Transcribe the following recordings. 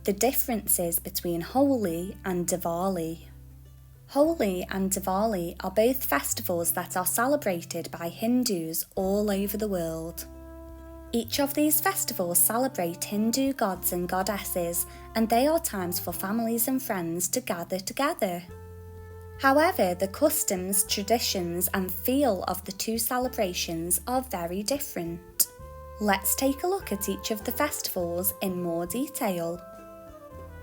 The differences between Holi and Diwali. Holi and Diwali are both festivals that are celebrated by Hindus all over the world. Each of these festivals celebrate Hindu gods and goddesses, and they are times for families and friends to gather together. However, the customs, traditions and feel of the two celebrations are very different. Let's take a look at each of the festivals in more detail.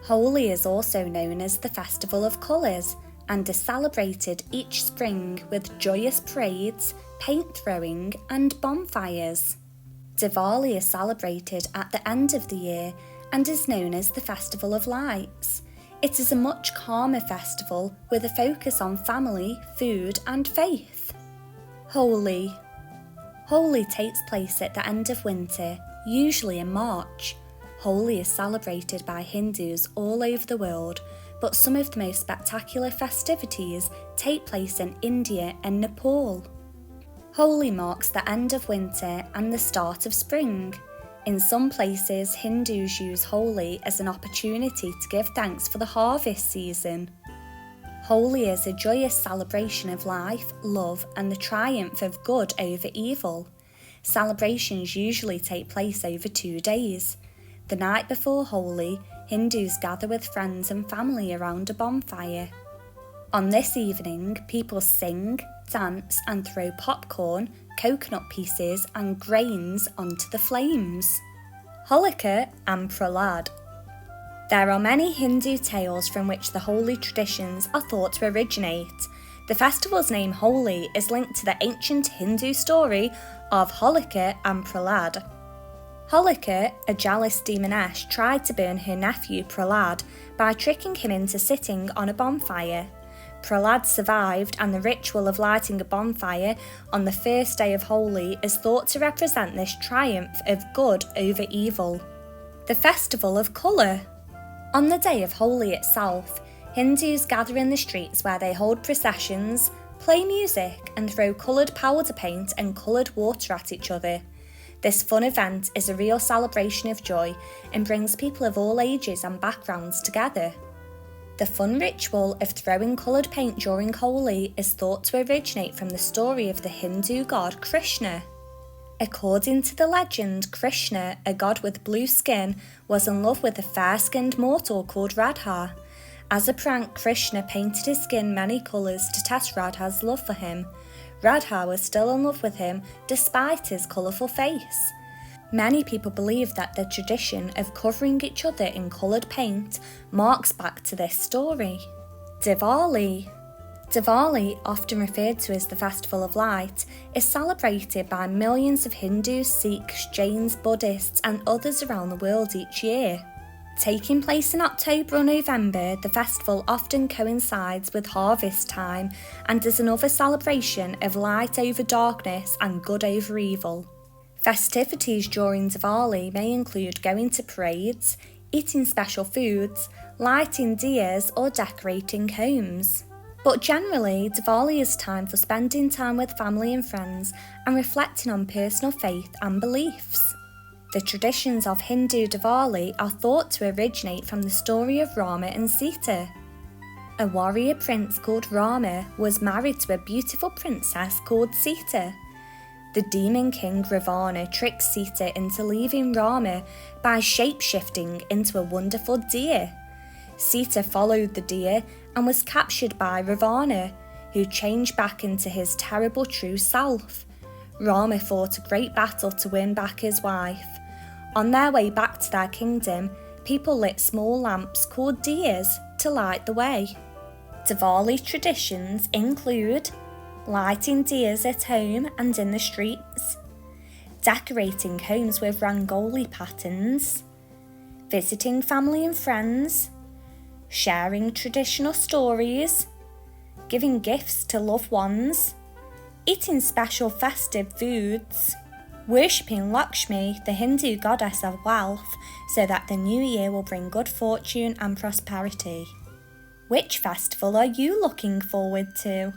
Holi is also known as the Festival of Colours and is celebrated each spring with joyous parades, paint throwing and bonfires. Diwali is celebrated at the end of the year and is known as the Festival of Lights. It is a much calmer festival with a focus on family, food and faith. Holi. Holi takes place at the end of winter, usually in March. Holi is celebrated by Hindus all over the world, but some of the most spectacular festivities take place in India and Nepal. Holi marks the end of winter and the start of spring. In some places, Hindus use Holi as an opportunity to give thanks for the harvest season. Holi is a joyous celebration of life, love and the triumph of good over evil. Celebrations usually take place over 2 days. The night before Holi, Hindus gather with friends and family around a bonfire. On this evening, people sing, dance and throw popcorn, coconut pieces and grains onto the flames. Holika and Prahlad. There are many Hindu tales from which the Holi traditions are thought to originate. The festival's name Holi is linked to the ancient Hindu story of Holika and Prahlad. Holika, a jealous demoness, tried to burn her nephew Prahlad by tricking him into sitting on a bonfire. Prahlad survived, and the ritual of lighting a bonfire on the first day of Holi is thought to represent this triumph of good over evil. The Festival of Colour. On the day of Holi itself, Hindus gather in the streets where they hold processions, play music and throw coloured powder paint and coloured water at each other. This fun event is a real celebration of joy and brings people of all ages and backgrounds together. The fun ritual of throwing coloured paint during Holi is thought to originate from the story of the Hindu god Krishna. According to the legend, Krishna, a god with blue skin, was in love with a fair-skinned mortal called Radha. As a prank, Krishna painted his skin many colours to test Radha's love for him. Radha was still in love with him despite his colourful face. Many people believe that the tradition of covering each other in coloured paint marks back to this story. Diwali. Diwali, often referred to as the Festival of Light, is celebrated by millions of Hindus, Sikhs, Jains, Buddhists and others around the world each year. Taking place in October or November, the festival often coincides with harvest time and is another celebration of light over darkness and good over evil. Festivities during Diwali may include going to parades, eating special foods, lighting diyas or decorating homes. But generally, Diwali is time for spending time with family and friends and reflecting on personal faith and beliefs. The traditions of Hindu Diwali are thought to originate from the story of Rama and Sita. A warrior prince called Rama was married to a beautiful princess called Sita. The demon king Ravana tricked Sita into leaving Rama by shape-shifting into a wonderful deer. Sita followed the deer and was captured by Ravana, who changed back into his terrible true self. Rama fought a great battle to win back his wife. On their way back to their kingdom, people lit small lamps called diyas to light the way. Diwali traditions include lighting diyas at home and in the streets, decorating homes with rangoli patterns, visiting family and friends, sharing traditional stories, giving gifts to loved ones, eating special festive foods, worshipping Lakshmi, the Hindu goddess of wealth, so that the new year will bring good fortune and prosperity. Which festival are you looking forward to?